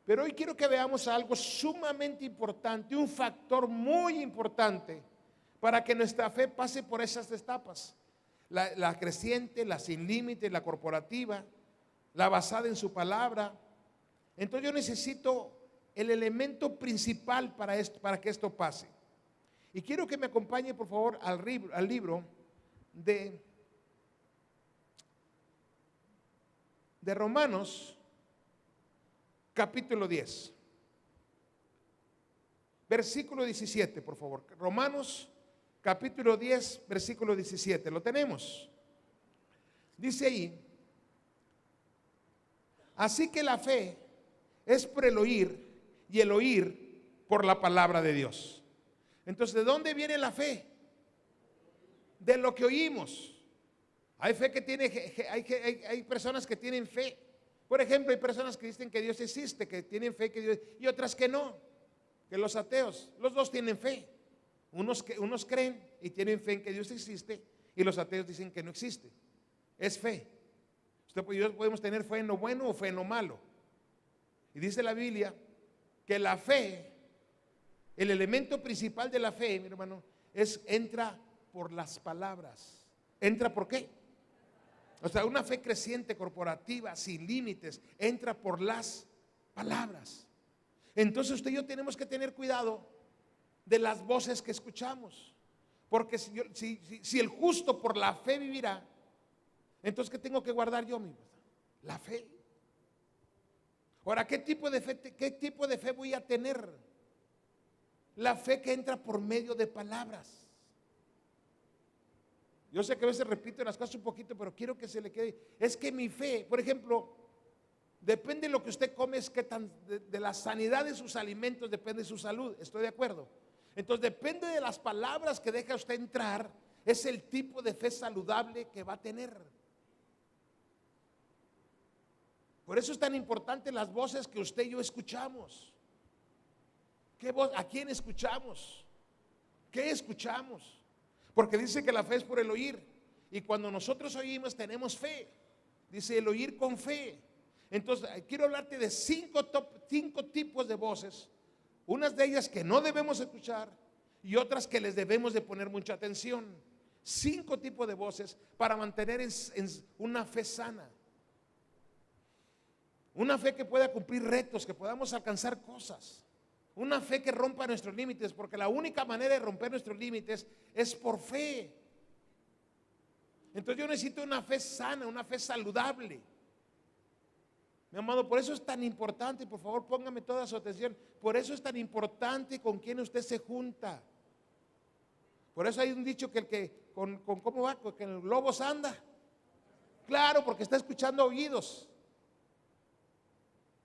Pero hoy quiero que veamos algo sumamente importante, un factor muy importante para que nuestra fe pase por esas etapas. La creciente, la sin límite, la corporativa, la basada en su palabra. Entonces yo necesito el elemento principal para esto, para que esto pase. Y quiero que me acompañe, por favor, al libro de Romanos, capítulo 10, versículo 17, por favor. Romanos, capítulo 10, versículo 17. ¿Lo tenemos? Dice ahí: así que la fe es por el oír, y el oír por la palabra de Dios. Entonces, ¿de dónde viene la fe? De lo que oímos. Hay fe que tiene, hay personas que tienen fe. Por ejemplo, hay personas que dicen que Dios existe, que tienen fe que Dios, y otras que no, que los ateos. Los dos tienen fe. Unos creen y tienen fe en que Dios existe, y los ateos dicen que no existe. Es fe. Usted y yo podemos tener fe en lo bueno o fe en lo malo. Y dice la Biblia que la fe, el elemento principal de la fe, mi hermano, entra por las palabras. ¿Entra por qué? O sea, una fe creciente, corporativa, sin límites, entra por las palabras. Entonces usted y yo tenemos que tener cuidado de las voces que escuchamos. Porque si el justo por la fe vivirá, entonces ¿qué tengo que guardar yo mismo? La fe. Ahora, ¿qué tipo de fe voy a tener? La fe que entra por medio de palabras. Yo sé que a veces repito las cosas un poquito, pero quiero que se le quede. Es que mi fe, por ejemplo, depende de lo que usted come, es que de la sanidad de sus alimentos depende de su salud. Estoy de acuerdo. Entonces depende de las palabras que deja usted entrar, es el tipo de fe saludable que va a tener. Por eso es tan importante las voces que usted y yo escuchamos. ¿Qué voz? ¿A quién escuchamos? ¿Qué escuchamos? Porque dice que la fe es por el oír. Y cuando nosotros oímos tenemos fe. Dice el oír con fe. Entonces quiero hablarte de cinco tipos de voces. Unas de ellas que no debemos escuchar y otras que les debemos de poner mucha atención. 5 tipos de voces para mantener en una fe sana. Una fe que pueda cumplir retos, que podamos alcanzar cosas. Una fe que rompa nuestros límites, porque la única manera de romper nuestros límites es por fe. Entonces yo necesito una fe sana, una fe saludable. Mi amado, por eso es tan importante, por favor póngame toda su atención, por eso es tan importante con quién usted se junta. Por eso hay un dicho que el que, ¿cómo va? Que el lobo anda. Claro, porque está escuchando oídos.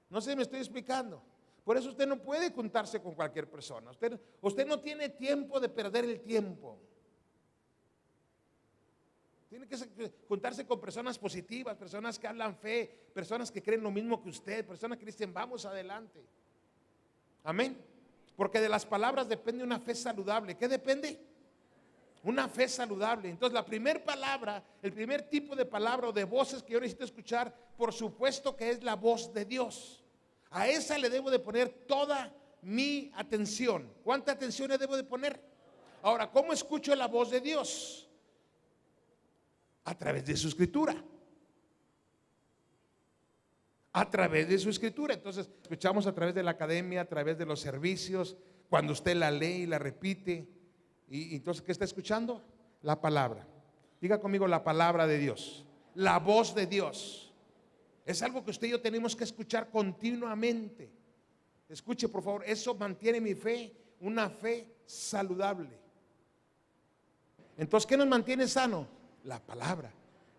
No sé si me estoy explicando. Por eso usted no puede juntarse con cualquier persona. Usted no tiene tiempo de perder el tiempo. Tiene que juntarse con personas positivas, personas que hablan fe, personas que creen lo mismo que usted, personas que dicen vamos adelante. Amén. Porque de las palabras depende una fe saludable. ¿Qué depende? Una fe saludable. Entonces la primera palabra, el primer tipo de palabra o de voces que yo necesito escuchar, por supuesto que es la voz de Dios. A esa le debo de poner toda mi atención. ¿Cuánta atención le debo de poner? Ahora, ¿cómo escucho la voz de Dios? A través de su escritura. A través de su escritura. Entonces, escuchamos a través de la academia, a través de los servicios, cuando usted la lee y la repite. Y entonces, ¿qué está escuchando? La palabra. Diga conmigo la palabra de Dios. La voz de Dios. Es algo que usted y yo tenemos que escuchar continuamente. Escuche, por favor, eso mantiene mi fe, una fe saludable. Entonces, ¿qué nos mantiene sano? La palabra.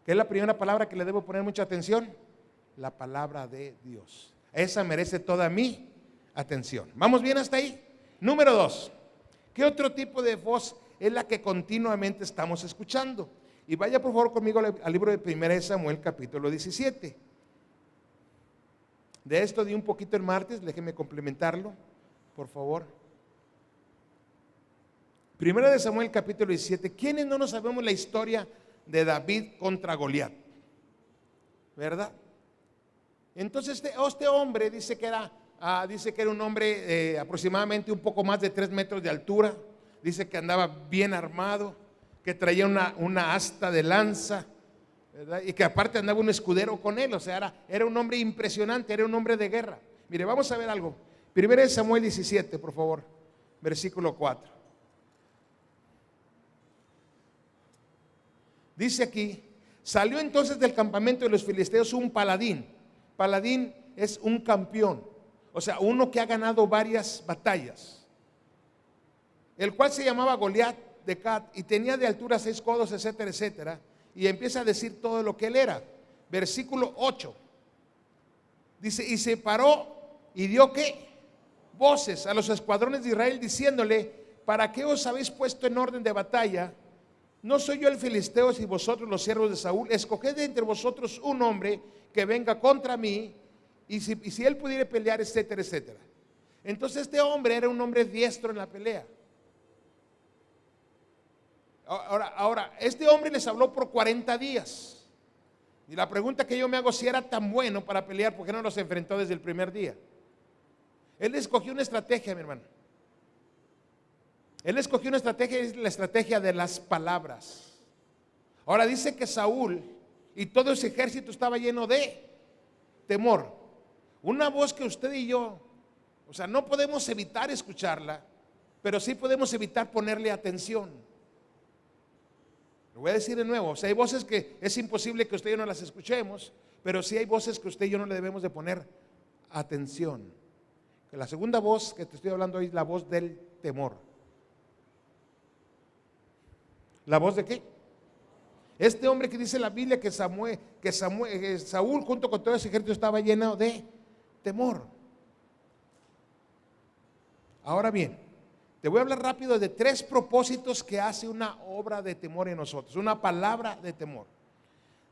¿Qué es la primera palabra que le debo poner mucha atención? La palabra de Dios. Esa merece toda mi atención. ¿Vamos bien hasta ahí? Número 2. ¿Qué otro tipo de voz es la que continuamente estamos escuchando? Y vaya por favor conmigo al libro de 1 Samuel capítulo 17. De esto di un poquito el martes, déjenme complementarlo, por favor. 1 Samuel capítulo 17. ¿Quiénes no nos sabemos la historia de David contra Goliat? ¿Verdad? Entonces este hombre dice que era Dice que era un hombre aproximadamente un poco más de 3 metros de altura. Dice que andaba bien armado, que traía una asta de lanza, ¿verdad? Y que aparte andaba un escudero con él. O sea, era un hombre impresionante, era un hombre de guerra. Mire, vamos a ver algo. 1 Samuel 17, por favor, versículo 4. Dice aquí: salió entonces del campamento de los filisteos un paladín. Paladín es un campeón, o sea, uno que ha ganado varias batallas, el cual se llamaba Goliat de Gat, y tenía de altura 6 codos, etcétera, etcétera. Y empieza a decir todo lo que él era. Versículo 8. Dice: y se paró y dio ¿qué? Voces a los escuadrones de Israel, diciéndole: ¿para qué os habéis puesto en orden de batalla? ¿No soy yo el filisteo y vosotros los siervos de Saúl? Escoged de entre vosotros un hombre que venga contra mí, y si él pudiera pelear, etcétera, etcétera. Entonces este hombre era un hombre diestro en la pelea. Ahora, este hombre les habló por 40 días. Y la pregunta que yo me hago: si era tan bueno para pelear, ¿por qué no los enfrentó desde el primer día? Él escogió una estrategia, mi hermano. Él escogió una estrategia, es la estrategia de las palabras. Ahora dice que Saúl y todo ese ejército estaba lleno de temor. Una voz que usted y yo, o sea, no podemos evitar escucharla, pero sí podemos evitar ponerle atención. Lo voy a decir de nuevo: o sea, hay voces que es imposible que usted y yo no las escuchemos, pero sí hay voces que usted y yo no le debemos de poner atención. Que la segunda voz que te estoy hablando hoy es la voz del temor. ¿La voz de qué? Este hombre que dice la Biblia que Saúl junto con todo ese ejército estaba lleno de temor. Ahora bien, te voy a hablar rápido de 3 propósitos que hace una obra de temor en nosotros, una palabra de temor.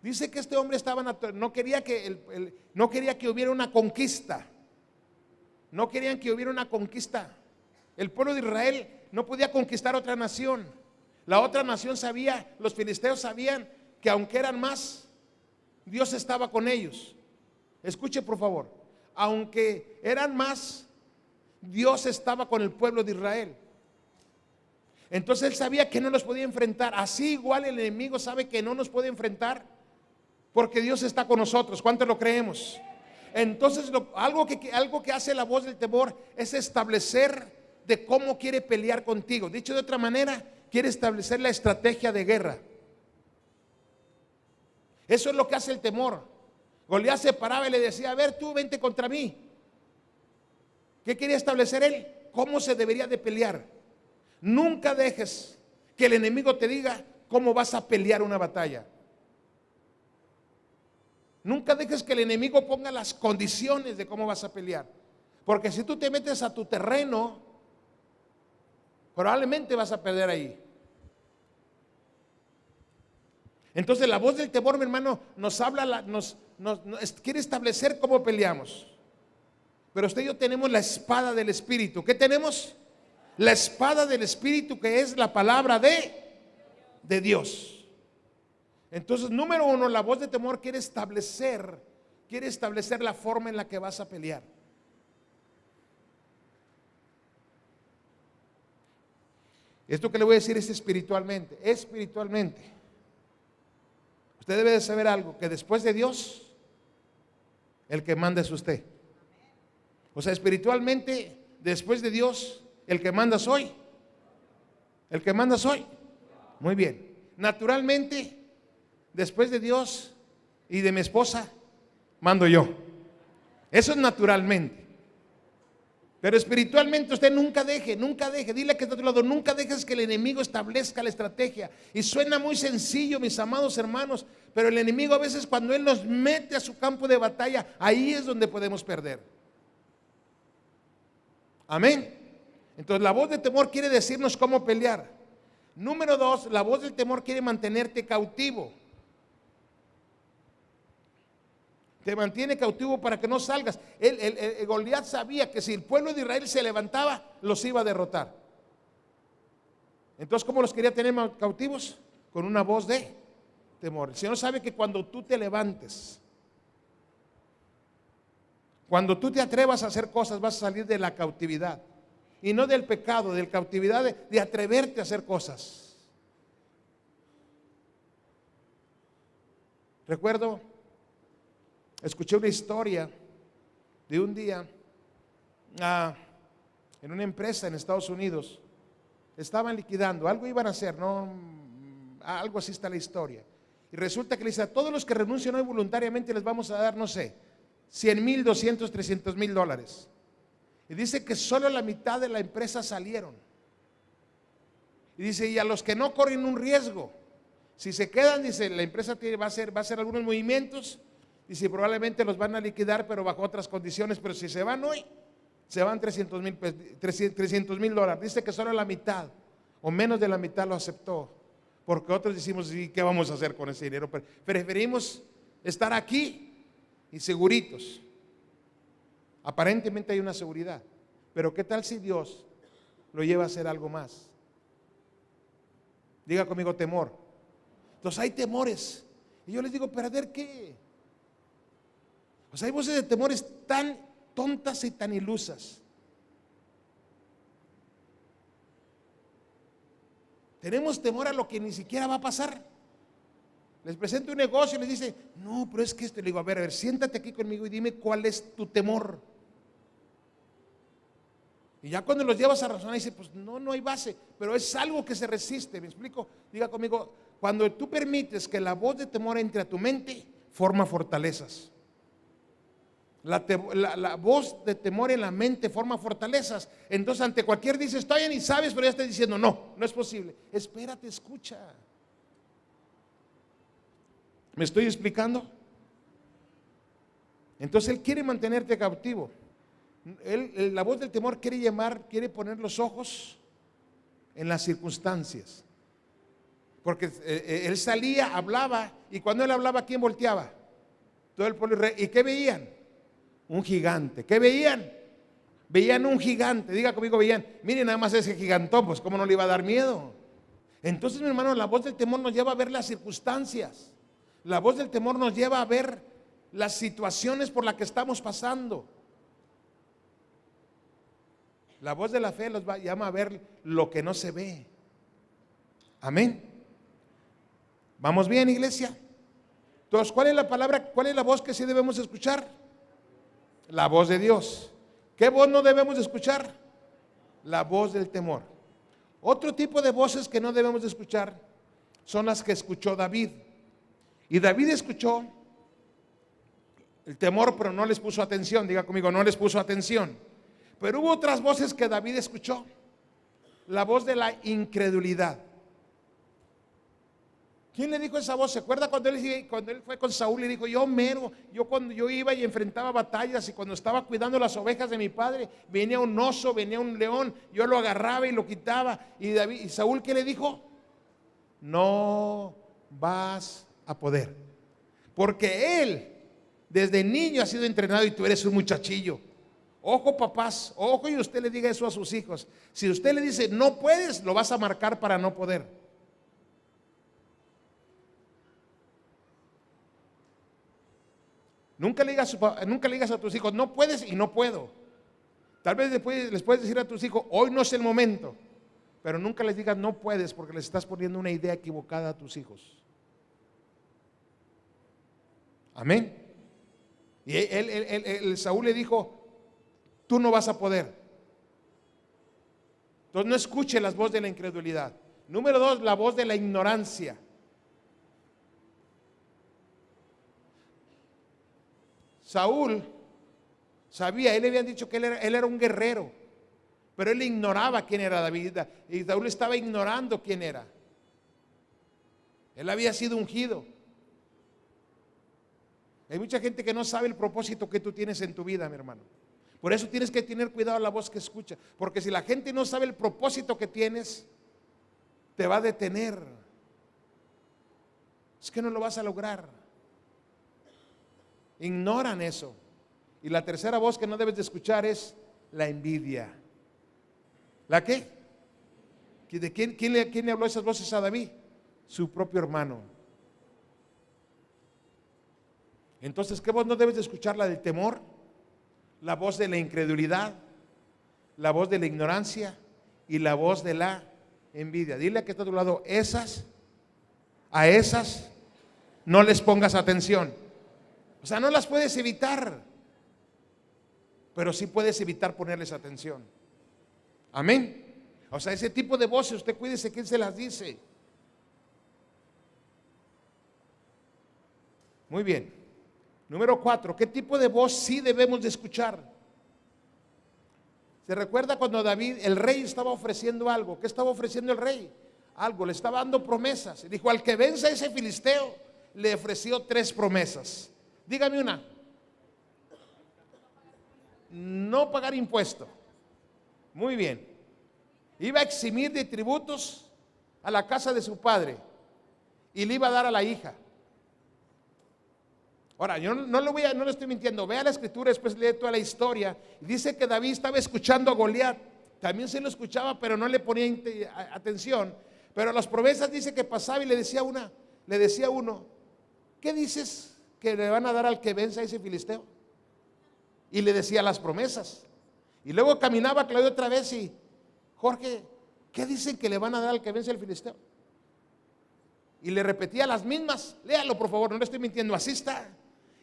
Dice que este hombre no quería que hubiera una conquista. No querían que hubiera una conquista. El pueblo de Israel no podía conquistar otra nación. La otra nación sabía, los filisteos sabían que aunque eran más, Dios estaba con ellos. Escuche por favor: aunque eran más, Dios estaba con el pueblo de Israel. Entonces él sabía que no los podía enfrentar. Así igual el enemigo sabe que no nos puede enfrentar, porque Dios está con nosotros. ¿Cuánto lo creemos? Entonces algo que hace la voz del temor es establecer de cómo quiere pelear contigo. Dicho de otra manera, quiere establecer la estrategia de guerra. Eso es lo que hace el temor. Goliat se paraba y le decía: a ver, tú vente contra mí. ¿Qué quería establecer él? ¿Cómo se debería de pelear? Nunca dejes que el enemigo te diga cómo vas a pelear una batalla. Nunca dejes que el enemigo ponga las condiciones de cómo vas a pelear. Porque si tú te metes a tu terreno, probablemente vas a perder ahí. Entonces la voz del temor, mi hermano, nos habla, quiere establecer cómo peleamos. Pero usted y yo tenemos la espada del Espíritu. ¿Qué tenemos? La espada del Espíritu, que es la palabra de Dios. Entonces, número 1, la voz de temor quiere establecer la forma en la que vas a pelear. Esto que le voy a decir es espiritualmente. Espiritualmente, usted debe de saber algo: que después de Dios, el que manda es usted. O sea, espiritualmente, después de Dios, el que manda soy. El que manda soy. Muy bien. Naturalmente, después de Dios y de mi esposa, mando yo. Eso es naturalmente. Pero espiritualmente usted nunca deje, dile que está a tu lado: nunca dejes que el enemigo establezca la estrategia. Y suena muy sencillo, mis amados hermanos, pero el enemigo a veces, cuando él nos mete a su campo de batalla, ahí es donde podemos perder. Amén. Entonces la voz de temor quiere decirnos cómo pelear. Número 2, la voz del temor quiere mantenerte cautivo. Te mantiene cautivo para que no salgas. Goliat sabía que si el pueblo de Israel se levantaba, los iba a derrotar. Entonces, ¿cómo los quería tener cautivos? Con una voz de temor. El Señor sabe que cuando tú te levantes Cuando tú te atrevas a hacer cosas, vas a salir de la cautividad. Y no del pecado, de la cautividad de atreverte a hacer cosas. Recuerdo, escuché una historia de un día en una empresa en Estados Unidos. Estaban liquidando, algo iban a hacer, ¿no? Algo así está la historia. Y resulta que le dice: a todos los que renuncian hoy voluntariamente les vamos a dar, no sé, 100,000, 200, 300,000 dólares. Y dice que solo la mitad de la empresa salieron. Y dice: y a los que no corren un riesgo, si se quedan, dice, la empresa va a hacer algunos movimientos, dice, probablemente los van a liquidar, pero bajo otras condiciones. Pero si se van hoy, se van 300,000 dólares. Dice que solo la mitad o menos de la mitad lo aceptó, porque otros decimos: ¿y qué vamos a hacer con ese dinero? Pero preferimos estar aquí y seguritos. Aparentemente hay una seguridad, pero ¿qué tal si Dios lo lleva a hacer algo más? Diga conmigo: temor. Entonces hay temores, y yo les digo: ¿perder qué? O sea, hay voces de temores tan tontas y tan ilusas. Tenemos temor a lo que ni siquiera va a pasar. Les presento un negocio y les dice: no, pero es que esto. Le digo: a ver, siéntate aquí conmigo y dime cuál es tu temor. Y ya cuando los llevas a razonar, dice: pues no hay base, pero es algo que se resiste. ¿Me explico? Diga conmigo: cuando tú permites que la voz de temor entre a tu mente, forma fortalezas. La voz de temor en la mente forma fortalezas. Entonces, ante cualquier dices: estoy bien, y sabes, pero ya estás diciendo: no es posible. Espérate, escucha. ¿Me estoy explicando? Entonces él quiere mantenerte cautivo. La voz del temor quiere poner los ojos en las circunstancias. Porque él salía, hablaba, y cuando él hablaba, ¿quién volteaba? Todo el pueblo. ¿Y qué veían? Un gigante. ¿Qué veían? Veían un gigante. Diga conmigo: veían. Miren nada más ese gigantón, pues ¿cómo no le iba a dar miedo? Entonces, mi hermano, la voz del temor nos lleva a ver las circunstancias. La voz del temor nos lleva a ver las situaciones por las que estamos pasando. La voz de la fe los llama a ver lo que no se ve. Amén. ¿Vamos bien, iglesia? Entonces, ¿cuál es la palabra? ¿Cuál es la voz que sí debemos escuchar? La voz de Dios. ¿Qué voz no debemos escuchar? La voz del temor. Otro tipo de voces que no debemos de escuchar son las que escuchó David. Y David escuchó el temor, pero no les puso atención. Diga conmigo: no les puso atención. Pero hubo otras voces que David escuchó. La voz de la incredulidad. ¿Quién le dijo esa voz? ¿Se acuerda cuando él fue con Saúl y dijo: yo cuando yo iba y enfrentaba batallas, y cuando estaba cuidando las ovejas de mi padre, venía un oso, venía un león, yo lo agarraba y lo quitaba? Y Saúl, ¿qué le dijo? No vas a poder, porque él desde niño ha sido entrenado y tú eres un muchachillo. Ojo, papás, ojo, y usted le diga eso a sus hijos. Si usted le dice no puedes, lo vas a marcar para no poder. Nunca le digas a tus hijos no puedes y no puedo. Tal vez después les puedes decir a tus hijos: hoy no es el momento. Pero nunca les digas no puedes, porque les estás poniendo una idea equivocada a tus hijos. Amén. Y Saúl le dijo: tú no vas a poder. Entonces no escuche las voces de la incredulidad. Número 2, la voz de la ignorancia. Saúl sabía, él le habían dicho que él era un guerrero, pero él ignoraba quién era David, y Saúl estaba ignorando quién era. Él había sido ungido. Hay mucha gente que no sabe el propósito que tú tienes en tu vida, mi hermano. Por eso tienes que tener cuidado a la voz que escucha, porque si la gente no sabe el propósito que tienes, te va a detener. Es que no lo vas a lograr. Ignoran eso. Y la tercera voz que no debes de escuchar es la envidia. ¿La qué? ¿De quién le habló esas voces a David? Su propio hermano. Entonces, ¿qué voz no debes de escuchar? La del temor, la voz de la incredulidad, la voz de la ignorancia y la voz de la envidia. Dile a que está a tu lado, a esas no les pongas atención. O sea, no las puedes evitar, pero sí puedes evitar ponerles atención. Amén. O sea, ese tipo de voces, usted cuídese quién se las dice. Muy bien. Número 4, ¿qué tipo de voz sí debemos de escuchar? ¿Se recuerda cuando David, el rey, estaba ofreciendo algo? ¿Qué estaba ofreciendo el rey? Algo, le estaba dando promesas. Y dijo, al que venza a ese filisteo, le ofreció 3 promesas. Dígame una. No pagar impuesto. Muy bien. Iba a eximir de tributos a la casa de su padre y le iba a dar a la hija. Ahora, yo no le estoy mintiendo. Vea la escritura, después lee toda la historia. Y dice que David estaba escuchando a Goliat. También se lo escuchaba, pero no le ponía atención. Pero las promesas dice que pasaba y le decía uno, ¿qué dices que le van a dar al que venza a ese filisteo? Y le decía las promesas. Y luego caminaba Claudio otra vez y, Jorge, ¿qué dicen que le van a dar al que vence al filisteo? Y le repetía las mismas. Léalo por favor, no le estoy mintiendo, así está.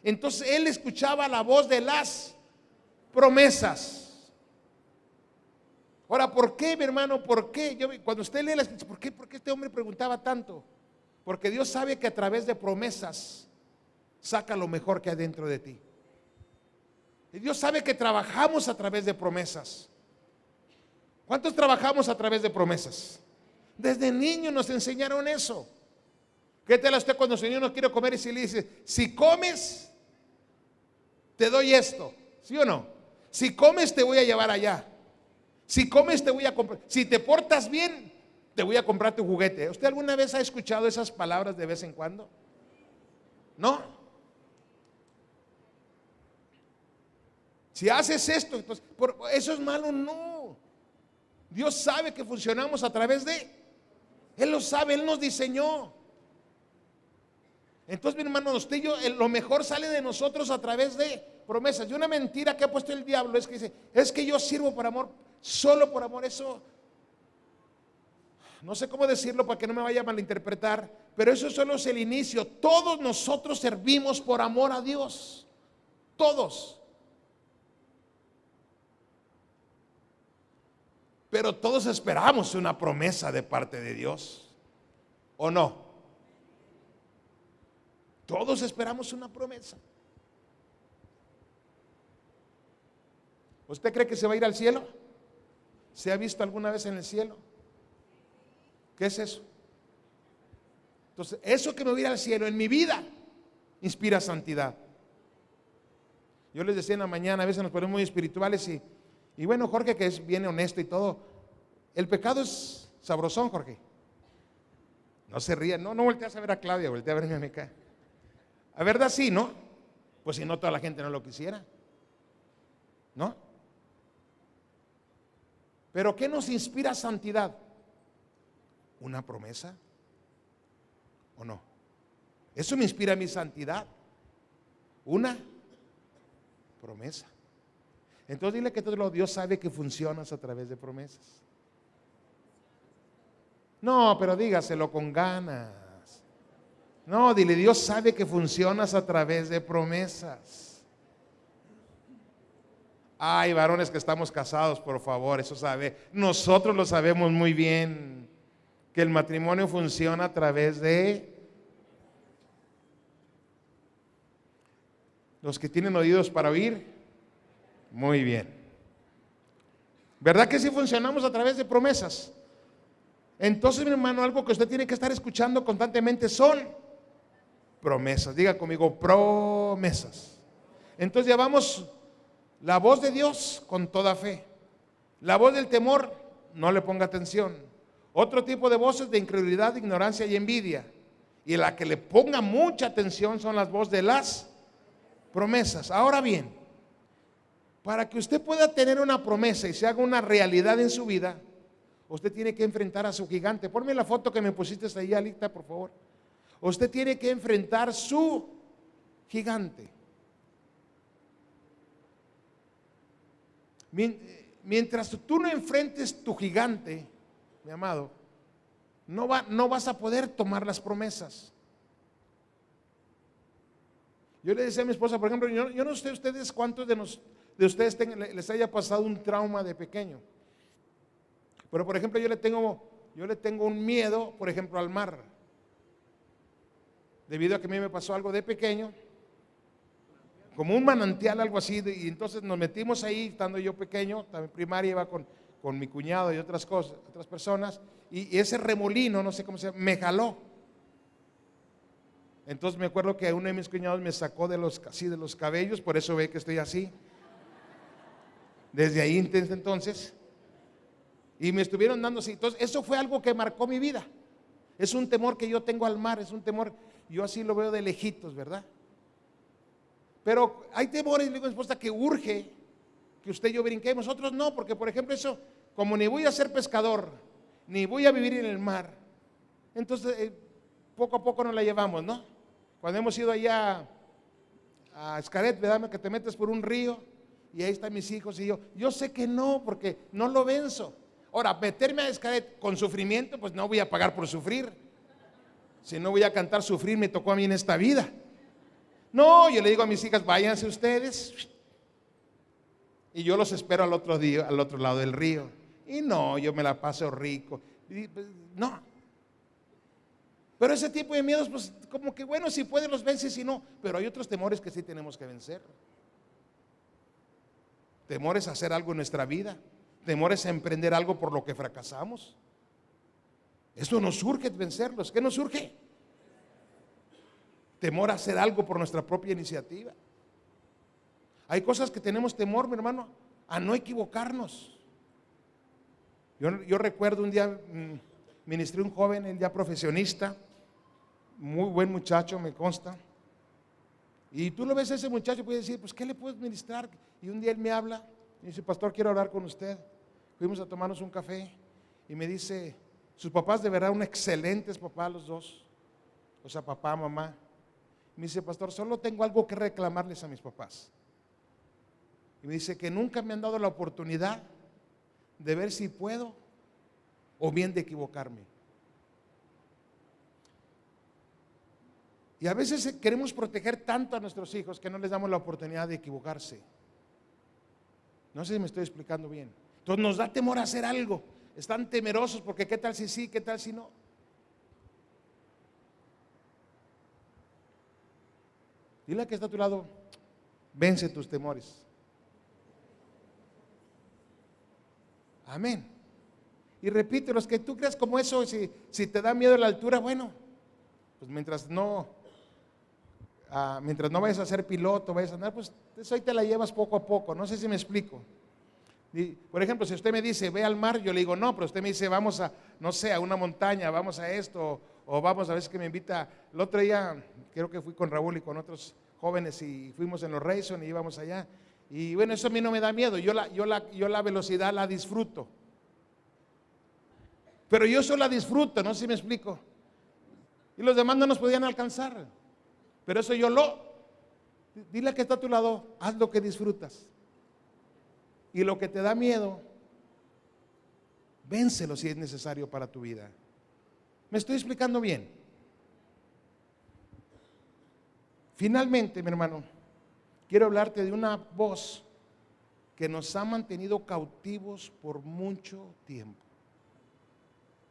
Entonces él escuchaba la voz de las promesas. Ahora, ¿por qué, mi hermano? ¿Por qué? Cuando usted lee la escritura, ¿por qué este hombre preguntaba tanto? Porque Dios sabe que a través de promesas saca lo mejor que hay dentro de ti. Y Dios sabe que trabajamos a través de promesas. ¿Cuántos trabajamos a través de promesas? Desde niño nos enseñaron eso. ¿Qué tal usted cuando el Señor no quiere comer y si le dice, si comes, te doy esto? ¿Sí o no? Si comes, te voy a llevar allá. Si comes, te voy a comprar. Si te portas bien, te voy a comprar tu juguete. ¿Usted alguna vez ha escuchado esas palabras de vez en cuando? ¿No? Si haces esto, entonces, ¿eso es malo? No. Dios sabe que funcionamos a través de Él lo sabe, Él nos diseñó. Entonces, mi hermano, usted y yo, lo mejor sale de nosotros a través de promesas. Y una mentira que ha puesto el diablo es que dice, es que yo sirvo por amor, solo por amor. Eso, no sé cómo decirlo para que no me vaya a malinterpretar, pero eso solo es el inicio. Todos nosotros servimos por amor a Dios. Todos. Pero todos esperamos una promesa de parte de Dios, ¿o no? Todos esperamos una promesa. ¿Usted cree que se va a ir al cielo? ¿Se ha visto alguna vez en el cielo? ¿Qué es eso? Entonces, eso que me voy a ir al cielo en mi vida inspira santidad. Yo les decía en la mañana, a veces nos ponemos muy espirituales y bueno, Jorge, que es bien honesto y todo, el pecado es sabrosón, Jorge. No se ríe, no volteas a ver a Claudia, voltea a verme a mí acá. ¿A verdad sí, no? Pues si no, toda la gente no lo quisiera, ¿no? Pero ¿qué nos inspira santidad? ¿Una promesa? ¿O no? Eso me inspira mi santidad. Una promesa. Entonces dile que todo Dios sabe que funcionas a través de promesas. No, pero dígaselo con ganas. No, dile, Dios sabe que funcionas a través de promesas. Ay, varones que estamos casados, por favor, eso sabe. Nosotros lo sabemos muy bien, que el matrimonio funciona a través de los que tienen oídos para oír. Muy bien. ¿Verdad que sí funcionamos a través de promesas? Entonces, mi hermano, algo que usted tiene que estar escuchando constantemente son promesas. Diga conmigo, promesas. Entonces llevamos la voz de Dios con toda fe. La voz del temor, no le ponga atención. Otro tipo de voces de incredulidad, ignorancia y envidia. Y la que le ponga mucha atención son las voces de las promesas. Ahora bien, para que usted pueda tener una promesa y se haga una realidad en su vida, usted tiene que enfrentar a su gigante. Ponme la foto que me pusiste ahí, Alita, por favor. Usted tiene que enfrentar su gigante. Mientras tú no enfrentes tu gigante, mi amado, no vas a poder tomar las promesas. Yo le decía a mi esposa, por ejemplo, yo no sé ustedes cuántos de ustedes les haya pasado un trauma de pequeño. Pero por ejemplo, yo le tengo un miedo, por ejemplo, al mar. Debido a que a mí me pasó algo de pequeño, como un manantial, algo así, y entonces nos metimos ahí, estando yo pequeño, también primaria, iba con mi cuñado y otras personas, y ese remolino, no sé cómo se llama, me jaló. Entonces me acuerdo que uno de mis cuñados me sacó de los cabellos, por eso ve que estoy así. Desde ahí entonces, y me estuvieron dando así. Entonces eso fue algo que marcó mi vida. Es un temor que yo tengo al mar, es un temor, yo así lo veo de lejitos, ¿verdad? Pero hay temores, le digo a mi esposa, que urge que usted y yo brinquemos. Otros no, porque por ejemplo eso, como ni voy a ser pescador, ni voy a vivir en el mar, entonces poco a poco nos la llevamos, ¿no? Cuando hemos ido allá a Xcaret, ¿verdad? Que te metes por un río y ahí están mis hijos y yo sé que no, porque no lo venzo. Ahora, meterme a Xcaret con sufrimiento, pues no voy a pagar por sufrir. Si no voy a cantar sufrir, me tocó a mí en esta vida. No, yo le digo a mis hijas, váyanse ustedes. Y yo los espero al otro lado del río. Y no, yo me la paso rico. No. Pero ese tipo de miedos, pues como que bueno, si pueden los vences, si no. Pero hay otros temores que sí tenemos que vencer. Temores a hacer algo en nuestra vida. Temores a emprender algo por lo que fracasamos. Eso nos urge vencerlos. ¿Qué nos urge? Temor a hacer algo por nuestra propia iniciativa. Hay cosas que tenemos temor, mi hermano, a no equivocarnos. Yo recuerdo un día, ministré a un joven, él ya profesionista, muy buen muchacho, me consta. Y tú lo ves a ese muchacho y puedes decir, pues ¿qué le puedes ministrar? Y un día él me habla y dice, pastor, quiero hablar con usted. Fuimos a tomarnos un café y me dice, sus papás de verdad, un excelentes papás los dos, o sea, papá, mamá. Me dice, pastor, solo tengo algo que reclamarles a mis papás. Y me dice que nunca me han dado la oportunidad de ver si puedo o bien de equivocarme. Y a veces queremos proteger tanto a nuestros hijos que no les damos la oportunidad de equivocarse. No sé si me estoy explicando bien. Entonces nos da temor a hacer algo. Están temerosos porque qué tal si sí, qué tal si no. Dile a que está a tu lado, vence tus temores. Amén. Y repítelos, que tú creas como eso, si te da miedo la altura, bueno, pues mientras no vayas a ser piloto, vayas a andar, pues eso ahí te la llevas poco a poco. No sé si me explico. Por ejemplo, si usted me dice, ve al mar, yo le digo, no, pero usted me dice, vamos a, no sé, a una montaña, vamos a esto, o vamos a veces que me invita. El otro día, creo que fui con Raúl y con otros jóvenes y fuimos en los Rayson y íbamos allá. Y bueno, eso a mí no me da miedo, yo la velocidad la disfruto. Pero yo solo la disfruto, no sé si me explico. Y los demás no nos podían alcanzar. Pero eso dile a que está a tu lado, haz lo que disfrutas. Y lo que te da miedo, vénselo si es necesario para tu vida. ¿Me estoy explicando bien? Finalmente, mi hermano, quiero hablarte de una voz que nos ha mantenido cautivos por mucho tiempo.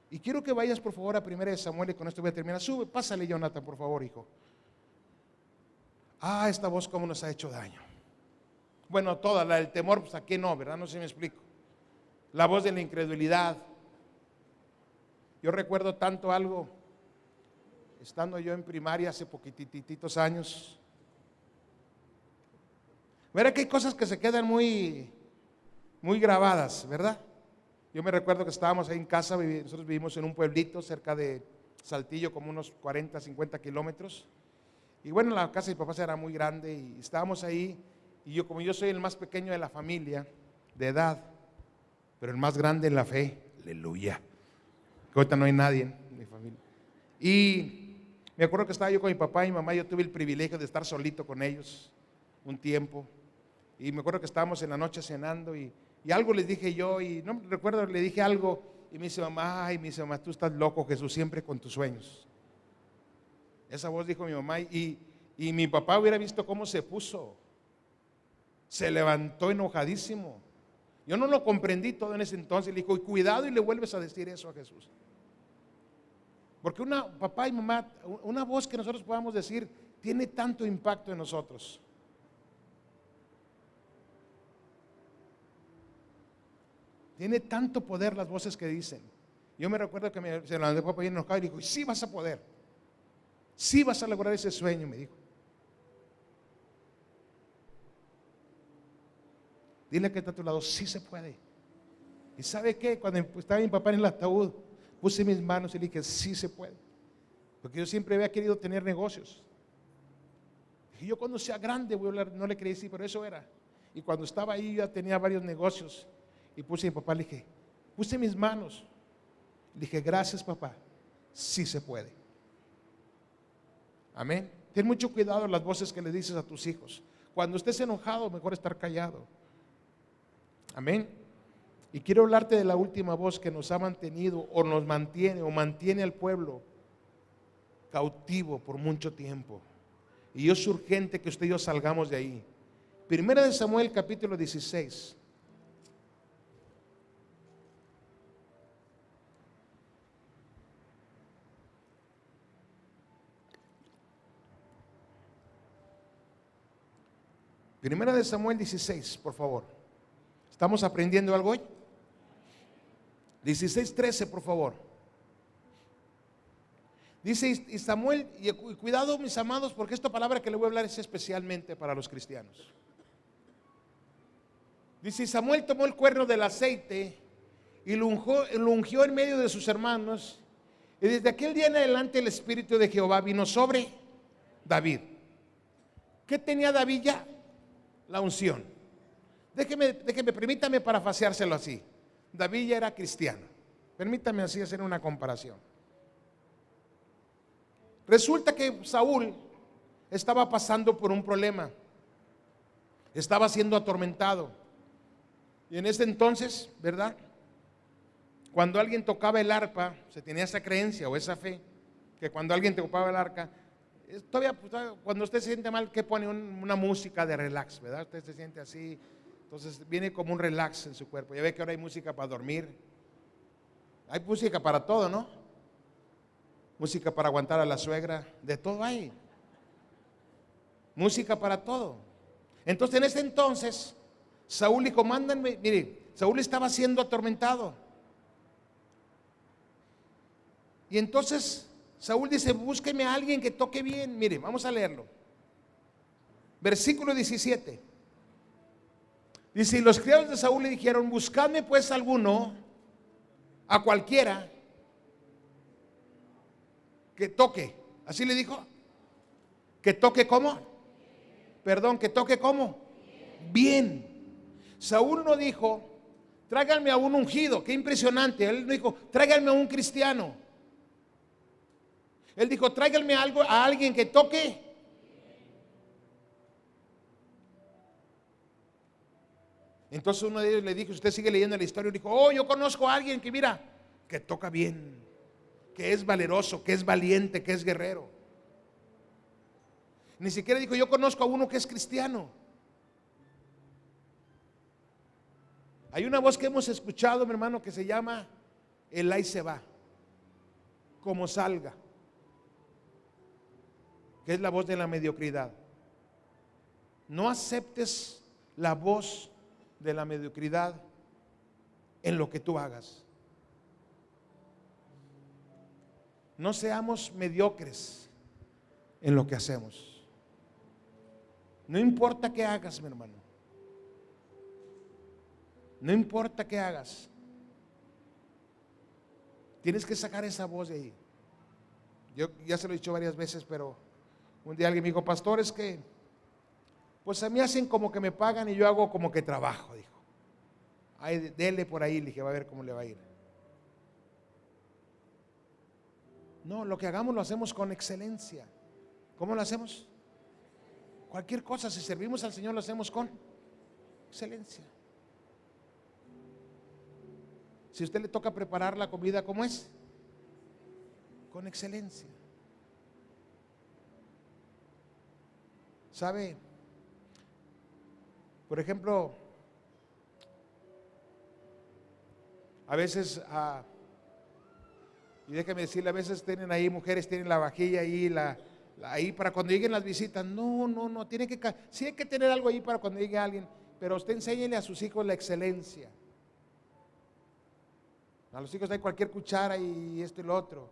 Y quiero que vayas por favor a 1 Samuel y con esto voy a terminar. Pásale, Jonathan, por favor, hijo. Esta voz cómo nos ha hecho daño. Bueno, toda la del temor, pues aquí no, ¿verdad? No sé si me explico. La voz de la incredulidad. Yo recuerdo tanto algo, estando yo en primaria hace poquititos años. Verá que hay cosas que se quedan muy grabadas, ¿verdad? Yo me recuerdo que estábamos ahí en casa, nosotros vivimos en un pueblito cerca de Saltillo, como unos 40, 50 kilómetros. Y bueno, la casa de mi papá era muy grande y estábamos ahí. Y como yo soy el más pequeño de la familia, de edad, pero el más grande en la fe, aleluya. Que ahorita no hay nadie en mi familia. Y me acuerdo que estaba yo con mi papá y mi mamá, yo tuve el privilegio de estar solito con ellos un tiempo. Y me acuerdo que estábamos en la noche cenando y Y algo les dije yo, y no recuerdo, le dije algo, y me dice mamá, ay, me dice mamá, tú estás loco, Jesús, siempre con tus sueños. Esa voz dijo mi mamá, y mi papá hubiera visto cómo se puso. Se levantó enojadísimo. Yo no lo comprendí todo en ese entonces. Le dijo, y cuidado y le vuelves a decir eso a Jesús. Porque papá y mamá, una voz que nosotros podamos decir, tiene tanto impacto en nosotros. Tiene tanto poder las voces que dicen. Yo me recuerdo que se lo dejó para ir enojado y dijo, sí vas a poder. Sí vas a lograr ese sueño, me dijo. Dile que está a tu lado, sí se puede. ¿Y sabe qué? Cuando estaba mi papá en el ataúd, puse mis manos y le dije, sí se puede. Porque yo siempre había querido tener negocios. Dije, yo cuando sea grande voy a hablar, no le quería decir, pero eso era. Y cuando estaba ahí ya tenía varios negocios. Y puse a mi papá, le dije, puse mis manos. Le dije, gracias papá, sí se puede. Amén. Ten mucho cuidado en las voces que le dices a tus hijos. Cuando estés enojado, mejor estar callado. Amén. Y quiero hablarte de la última voz que nos ha mantenido o nos mantiene o mantiene al pueblo cautivo por mucho tiempo. Y es urgente que usted y yo salgamos de ahí. Primera de Samuel capítulo 16. Primera de Samuel 16, por favor. ¿Estamos aprendiendo algo hoy? 16:13, por favor. Dice, y Samuel, y cuidado mis amados, porque esta palabra que le voy a hablar es especialmente para los cristianos. Dice, Samuel tomó el cuerno del aceite y lo ungió en medio de sus hermanos. Y desde aquel día en adelante el Espíritu de Jehová vino sobre David. ¿Qué tenía David ya? La unción. Permítame parafaseárselo así. David ya era cristiano. Permítame así hacer una comparación. Resulta que Saúl estaba pasando por un problema. Estaba siendo atormentado. Y en ese entonces, ¿verdad? Cuando alguien tocaba el arpa, se tenía esa creencia o esa fe, que cuando alguien tocaba el arpa, todavía cuando usted se siente mal, ¿qué pone? Una música de relax, ¿verdad? Usted se siente así, entonces viene como un relax en su cuerpo. Ya ve que ahora hay música para dormir, hay música para todo, ¿no? Música para aguantar a la suegra, de todo hay. Música para todo. Entonces en ese entonces, Saúl dijo, mándenme, mire, Saúl estaba siendo atormentado. Y entonces Saúl dice, búsqueme a alguien que toque bien. Mire, vamos a leerlo. Versículo 17. Dice, y los criados de Saúl le dijeron, buscadme pues alguno, a cualquiera, que toque. Así le dijo. Que toque ¿cómo? Perdón, que toque ¿cómo? Bien. Saúl no dijo, tráiganme a un ungido. Qué impresionante. Él no dijo, tráiganme a un cristiano. Él dijo, tráiganme a alguien que toque. Entonces uno de ellos le dijo, usted sigue leyendo la historia, y dijo, oh, yo conozco a alguien que mira, que toca bien, que es valeroso, que es valiente, que es guerrero. Ni siquiera dijo, yo conozco a uno que es cristiano. Hay una voz que hemos escuchado, mi hermano, que se llama el ahí se va, como salga, que es la voz de la mediocridad. No aceptes la voz de la mediocridad en lo que tú hagas. No seamos mediocres en lo que hacemos. No importa qué hagas, mi hermano. No importa qué hagas. Tienes que sacar esa voz de ahí. Yo ya se lo he dicho varias veces, pero un día alguien me dijo, pastor, es que pues a mí hacen como que me pagan y yo hago como que trabajo, dijo. Ay, dele por ahí, le dije, va a ver cómo le va a ir. No, lo que hagamos lo hacemos con excelencia. ¿Cómo lo hacemos? Cualquier cosa, si servimos al Señor, lo hacemos con excelencia. Si a usted le toca preparar la comida, ¿cómo es? Con excelencia. ¿Sabe? Por ejemplo, a veces, y déjeme decirle, a veces tienen ahí, mujeres tienen la vajilla ahí, ahí para cuando lleguen las visitas. No, sí hay que tener algo ahí para cuando llegue alguien, pero usted enséñele a sus hijos la excelencia. A los hijos hay cualquier cuchara y esto y lo otro.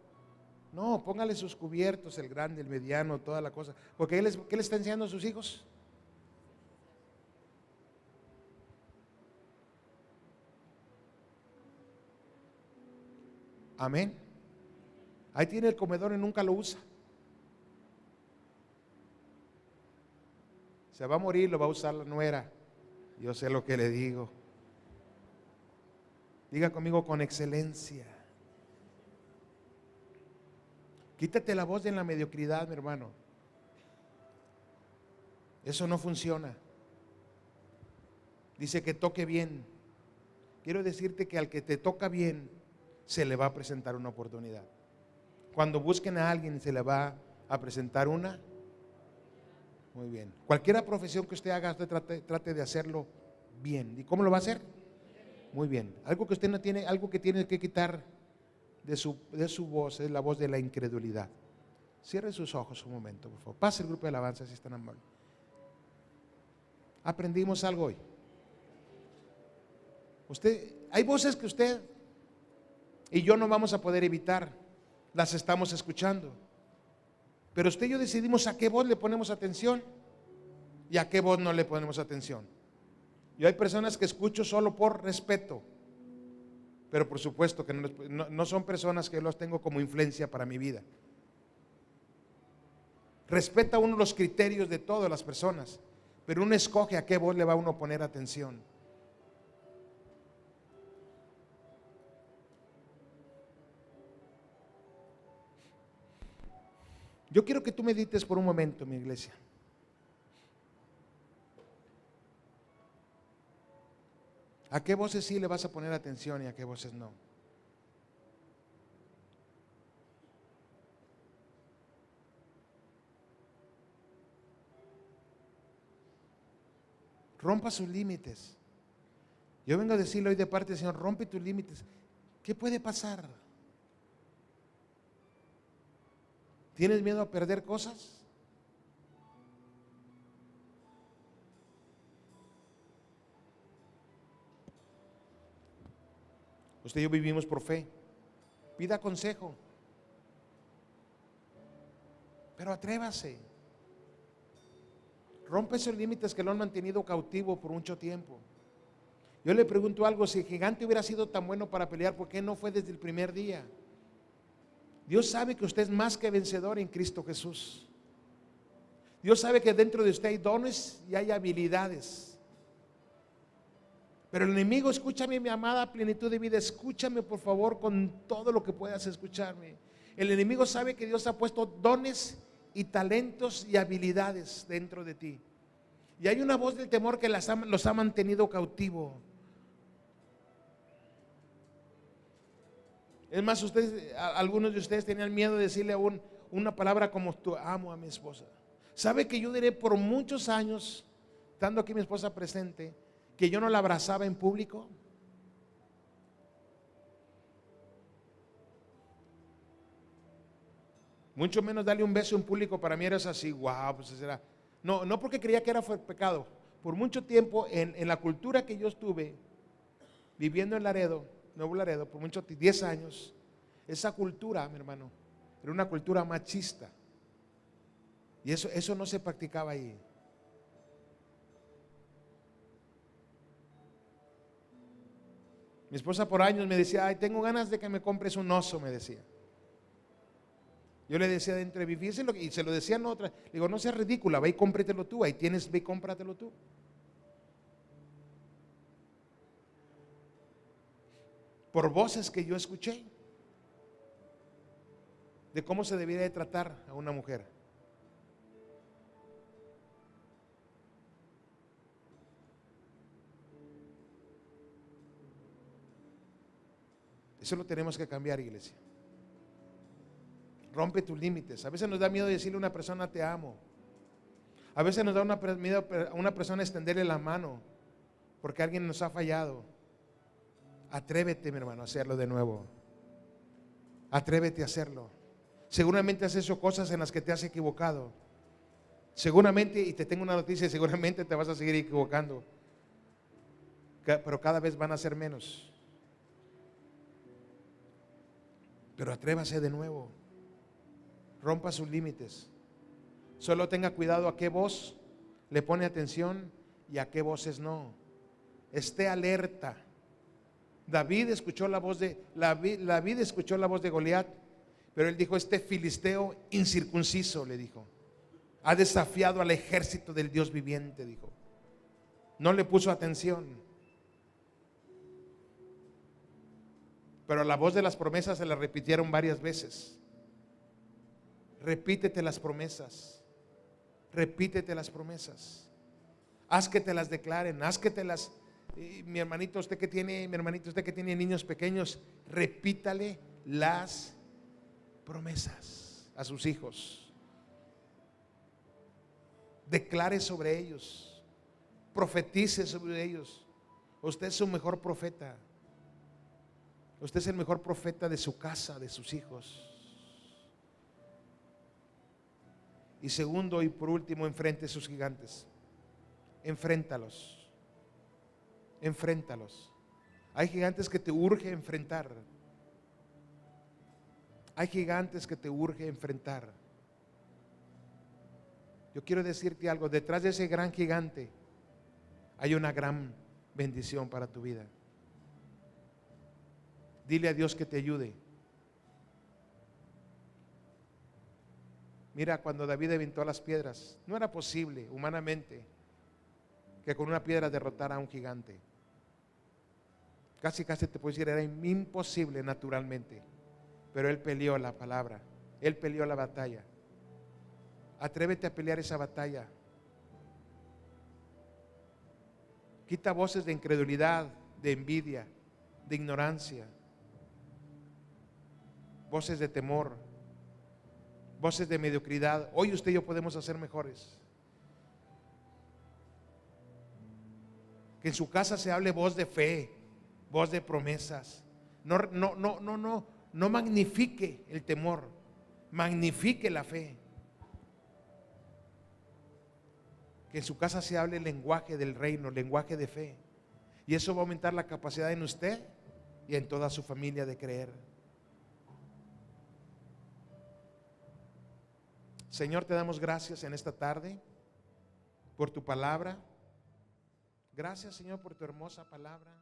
No, póngale sus cubiertos, el grande, el mediano, toda la cosa. Porque ¿qué le está enseñando a sus hijos? Amén. Ahí tiene el comedor y nunca lo usa. Se va a morir, lo va a usar la nuera. Yo sé lo que le digo. Diga conmigo, con excelencia. Quítate la voz de la mediocridad, mi hermano. Eso no funciona. Dice que toque bien. Quiero decirte que al que te toca bien, se le va a presentar una oportunidad. Cuando busquen a alguien, se le va a presentar una. Muy bien. Cualquier profesión que usted haga, usted trate de hacerlo bien. ¿Y cómo lo va a hacer? Muy bien. Algo que usted no tiene, algo que tiene que quitar de su voz es la voz de la incredulidad. Cierre sus ojos un momento, por favor. Pase el grupo de alabanza si están amables. Aprendimos algo hoy. Hay voces que usted y yo no vamos a poder evitar. Las estamos escuchando. Pero usted y yo decidimos a qué voz le ponemos atención y a qué voz no le ponemos atención. Yo hay personas que escucho solo por respeto, pero por supuesto que no son personas que yo los tengo como influencia para mi vida. Respeta uno los criterios de todas las personas, pero uno escoge a qué voz le va uno a poner atención. Yo quiero que tú medites por un momento, mi iglesia. ¿A qué voces sí le vas a poner atención y a qué voces no? Rompa sus límites. Yo vengo a decirle hoy de parte del Señor, rompe tus límites. ¿Qué puede pasar? ¿Tienes miedo a perder cosas? Usted y yo vivimos por fe. Pida consejo. Pero atrévase. Rompe esos límites que lo han mantenido cautivo por mucho tiempo. Yo le pregunto algo, si el gigante hubiera sido tan bueno para pelear, ¿por qué no fue desde el primer día? Dios sabe que usted es más que vencedor en Cristo Jesús. Dios sabe que dentro de usted hay dones y hay habilidades. Pero el enemigo, escúchame, mi amada plenitud de vida, escúchame por favor con todo lo que puedas escucharme. El enemigo sabe que Dios ha puesto dones y talentos y habilidades dentro de ti. Y hay una voz del temor que los ha mantenido cautivo. Es más, algunos de ustedes tenían miedo de decirle una palabra como amo a mi esposa. ¿Sabe que yo diré por muchos años, estando aquí mi esposa presente, que yo no la abrazaba en público? Mucho menos darle un beso en público para mí era así, wow, pues será. No porque creía que era pecado. Por mucho tiempo en la cultura que yo estuve viviendo en Laredo, Nuevo Laredo, por 10 años, esa cultura, mi hermano, era una cultura machista. Y eso no se practicaba ahí. Mi esposa por años me decía, ay, tengo ganas de que me compres un oso, me decía. Yo le decía, entre vivírselo, y se lo decían otras. Le digo, no seas ridícula, ve y cómpratelo tú, ahí tienes, ve y cómpratelo tú. Por voces que yo escuché de cómo se debería de tratar a una mujer. Eso lo tenemos que cambiar, iglesia. Rompe tus límites. A veces nos da miedo decirle a una persona te amo. A veces nos da miedo a una persona extenderle la mano porque alguien nos ha fallado. Atrévete, mi hermano, a hacerlo de nuevo. Atrévete a hacerlo. Seguramente has hecho cosas en las que te has equivocado. Seguramente, y te tengo una noticia, seguramente te vas a seguir equivocando. Pero cada vez van a ser menos. Pero atrévase de nuevo. Rompa sus límites. Solo tenga cuidado a qué voz le pone atención y a qué voces no. Esté alerta. David escuchó la voz de Goliat, pero él dijo: este filisteo incircunciso, le dijo, ha desafiado al ejército del Dios viviente, dijo. No le puso atención. Pero la voz de las promesas se la repitieron varias veces. Repítete las promesas. Repítete las promesas. Haz que te las declaren, haz que te las... mi hermanito, usted que tiene niños pequeños, repítale las promesas a sus hijos. Declare sobre ellos. Profetice sobre ellos. Usted es su mejor profeta. Usted es el mejor profeta de su casa, de sus hijos. Y segundo y por último, enfrente a sus gigantes. Enfréntalos. Enfréntalos. Hay gigantes que te urge enfrentar. Hay gigantes que te urge enfrentar. Yo quiero decirte algo, detrás de ese gran gigante hay una gran bendición para tu vida. Dile a Dios que te ayude. Mira, cuando David aventó las piedras, no era posible humanamente que con una piedra derrotara a un gigante. Casi te puedo decir, era imposible naturalmente. Pero él peleó la palabra, él peleó la batalla. Atrévete a pelear esa batalla. Quita voces de incredulidad, de envidia, de ignorancia, voces de temor, voces de mediocridad. Hoy usted y yo podemos hacer mejores. Que en su casa se hable voz de fe, voz de promesas. No magnifique el temor, magnifique la fe. Que en su casa se hable el lenguaje del reino, el lenguaje de fe. Y eso va a aumentar la capacidad en usted y en toda su familia de creer. Señor, te damos gracias en esta tarde por tu palabra. Gracias, Señor, por tu hermosa palabra.